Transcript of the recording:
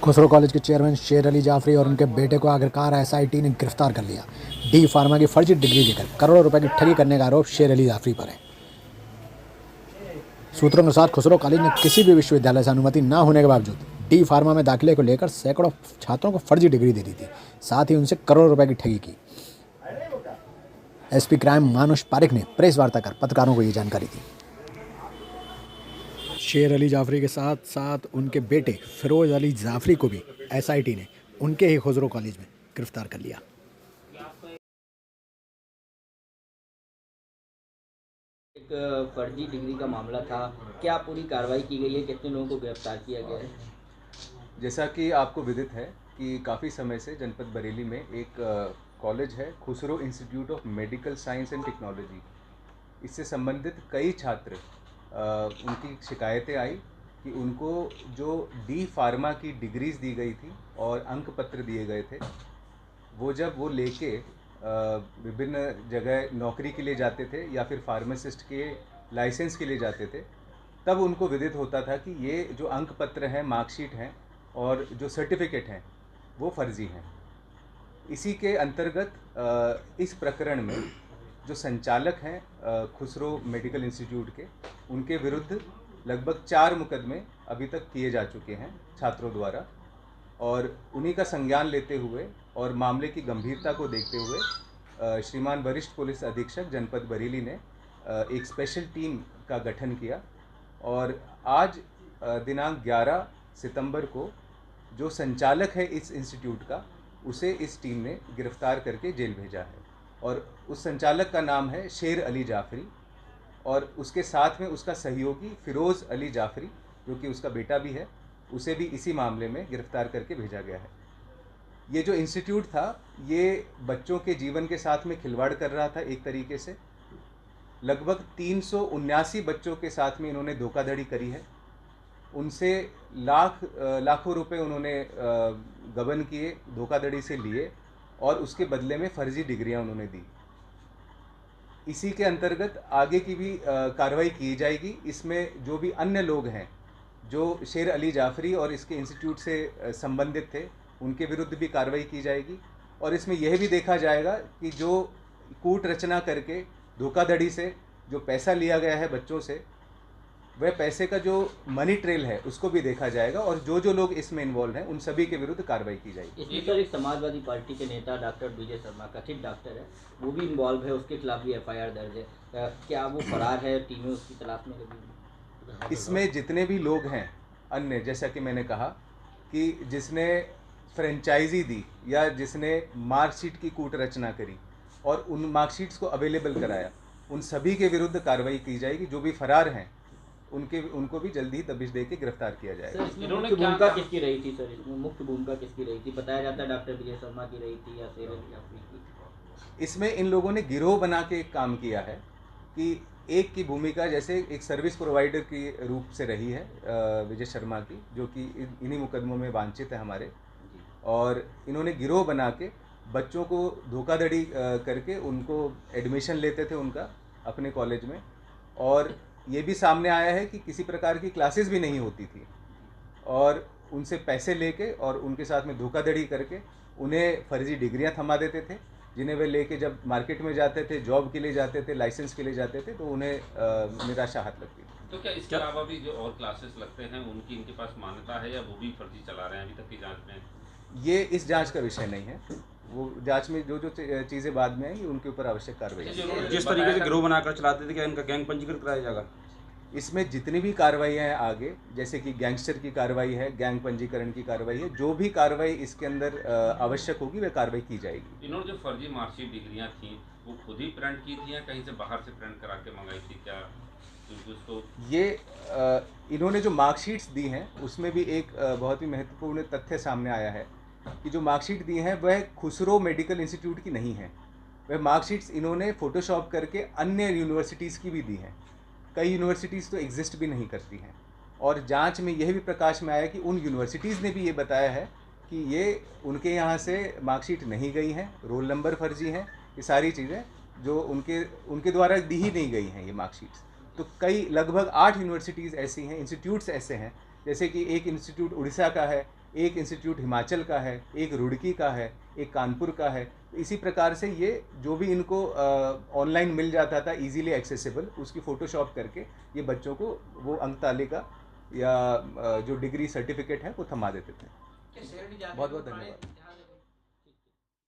Khusro college के chairman शेर अली जाफरी और उनके बेटे को आखिरकार एसआईटी ने गिरफ्तार कर लिया। डी फार्मा की फर्जी डिग्री देकर करोड़ों रुपए की ठगी करने का आरोप शेर अली जाफरी पर है। सूत्रों के अनुसार खुसरो कॉलेज ने किसी भी विश्वविद्यालय से अनुमति न होने के बावजूद डी फार्मा में दाखिले को लेकर सैकड़ों छात्रों को फर्जी डिग्री दे दी थी, साथ ही उनसे करोड़ों रुपए की ठगी की। एसपी क्राइम मानुष पारिक ने प्रेस वार्ता कर पत्रकारों को ये जानकारी दी। शेर अली जाफरी के साथ साथ उनके बेटे फिरोज अली जाफरी को भी एसआईटी ने उनके ही खुसरो कॉलेज में गिरफ्तार कर लिया। एक फर्जी डिग्री का मामला था, क्या पूरी कार्रवाई की गई है, कितने लोगों को गिरफ्तार किया गया है? जैसा कि आपको विदित है कि काफ़ी समय से जनपद बरेली में एक कॉलेज है Khusro institute of medical science and technology. इससे संबंधित कई छात्र उनकी शिकायतें आई कि उनको जो डी फार्मा की डिग्रीज़ दी गई थी और अंक पत्र दिए गए थे, वो जब वो लेके विभिन्न जगह नौकरी के लिए जाते थे या फिर फार्मासिस्ट के लाइसेंस के लिए जाते थे, तब उनको विदित होता था कि ये जो अंक पत्र हैं, मार्कशीट हैं और जो सर्टिफिकेट हैं वो फर्जी हैं। इसी के अंतर्गत इस प्रकरण में जो संचालक हैं खुसरो मेडिकल इंस्टीट्यूट के, उनके विरुद्ध लगभग 4 मुकदमे अभी तक किए जा चुके हैं छात्रों द्वारा, और उन्हीं का संज्ञान लेते हुए और मामले की गंभीरता को देखते हुए श्रीमान वरिष्ठ पुलिस अधीक्षक जनपद बरेली ने एक स्पेशल टीम का गठन किया और आज दिनांक 11 सितंबर को जो संचालक है इस इंस्टीट्यूट का, उसे इस टीम ने गिरफ्तार करके जेल भेजा है। और उस संचालक का नाम है शेर अली जाफरी और उसके साथ में उसका सहयोगी फिरोज़ अली जाफरी, जो कि उसका बेटा भी है, उसे भी इसी मामले में गिरफ्तार करके भेजा गया है। ये जो इंस्टीट्यूट था, ये बच्चों के जीवन के साथ में खिलवाड़ कर रहा था। एक तरीके से लगभग 379 बच्चों के साथ में इन्होंने धोखाधड़ी करी है। उनसे लाखों रुपए उन्होंने गबन किए, धोखाधड़ी से लिए और उसके बदले में फर्जी डिग्रियां उन्होंने दी। इसी के अंतर्गत आगे की भी कार्रवाई की जाएगी। इसमें जो भी अन्य लोग हैं जो शेर अली जाफरी और इसके इंस्टीट्यूट से संबंधित थे, उनके विरुद्ध भी कार्रवाई की जाएगी। और इसमें यह भी देखा जाएगा कि जो कूट रचना करके धोखाधड़ी से जो पैसा लिया गया है बच्चों से, वह पैसे का जो मनी ट्रेल है उसको भी देखा जाएगा और जो लोग इसमें इन्वॉल्व हैं उन सभी के विरुद्ध कार्रवाई की जाएगी। इसमें सर एक समाजवादी पार्टी के नेता डॉक्टर विजय शर्मा, कथित डॉक्टर है, वो भी इन्वॉल्व है, उसके खिलाफ भी एफआईआर दर्ज है। क्या वो फरार है? टीमें उसकी तलाश में लगी? इसमें जितने भी लोग हैं अन्य, जैसा कि मैंने कहा कि जिसने फ्रेंचाइजी दी या जिसने मार्कशीट की कूट रचना करी और उन मार्कशीट्स को अवेलेबल कराया, उन सभी के विरुद्ध कार्रवाई की जाएगी। जो भी फरार हैं उनको भी जल्दी ही दबिश दे के गिरफ्तार किया जाएगा। मुख्य भूमिका किसकी रही थी सर? इसमें मुख्य भूमिका किसकी रही थी? बताया जाता है डॉक्टर विजय शर्मा की रही थी या शेर अली जाफरी की? इसमें इन लोगों ने गिरोह बना के एक काम किया है कि एक की भूमिका जैसे एक सर्विस प्रोवाइडर की रूप से रही है विजय शर्मा की, जो कि इन्हीं मुकदमों में वांछित है हमारे, और इन्होंने गिरोह बना के बच्चों को धोखाधड़ी करके उनको एडमिशन लेते थे उनका अपने कॉलेज में, और ये भी सामने आया है कि किसी प्रकार की क्लासेस भी नहीं होती थी और उनसे पैसे लेके और उनके साथ में धोखाधड़ी करके उन्हें फर्जी डिग्रियां थमा देते थे, जिन्हें वे लेके जब मार्केट में जाते थे, जॉब के लिए जाते थे, लाइसेंस के लिए जाते थे, तो उन्हें निराशा हाथ लगती थी। तो क्या इसके अलावा भी जो और क्लासेस लगते हैं उनकी इनके पास मान्यता है या वो भी फर्जी चला रहे हैं अभी तक की जांच में? ये इस जांच का विषय नहीं है। वो जांच में जो चीज़ें बाद में आएंगी उनके ऊपर आवश्यक कार्रवाई। जिस तरीके से गिरोह बनाकर चलाते थे, क्या इनका गैंग पंजीकृत कराया जाएगा? इसमें जितनी भी कार्रवाइयाँ हैं आगे, जैसे कि गैंगस्टर की कार्रवाई है, गैंग पंजीकरण की कार्रवाई है, जो भी कार्रवाई इसके अंदर आवश्यक होगी वह कार्रवाई की जाएगी। इन्होंने जो फर्जी मार्कशीट डिग्रियां थी वो खुद ही प्रिंट की थी या कहीं से बाहर से प्रिंट करा के मंगाई थी? क्या उसको ये इन्होंने जो मार्कशीट्स दी हैं उसमें भी एक बहुत ही महत्वपूर्ण तथ्य सामने आया है कि जो मार्कशीट दी हैं वह खुसरो मेडिकल इंस्टीट्यूट की नहीं है। वह मार्कशीट्स इन्होंने फ़ोटोशॉप करके अन्य यूनिवर्सिटीज़ की भी दी हैं। कई यूनिवर्सिटीज़ तो एग्जिस्ट भी नहीं करती हैं, और जांच में यह भी प्रकाश में आया कि उन यूनिवर्सिटीज़ ने भी ये बताया है कि ये उनके यहाँ से मार्कशीट नहीं गई हैं, रोल नंबर फर्जी हैं, ये सारी चीज़ें जो उनके द्वारा दी ही नहीं गई हैं ये मार्कशीट्स। तो कई लगभग 8 यूनिवर्सिटीज़ ऐसी हैं, इंस्टीट्यूट्स ऐसे हैं, जैसे कि एक इंस्टीट्यूट उड़ीसा का है, एक इंस्टीट्यूट हिमाचल का है, एक रुड़की का है, एक कानपुर का है। इसी प्रकार से ये जो भी इनको ऑनलाइन मिल जाता था इजीली एक्सेसिबल, उसकी फ़ोटोशॉप करके ये बच्चों को वो अंक तालिका या जो डिग्री सर्टिफिकेट है वो थमा देते थे। बहुत बहुत धन्यवाद।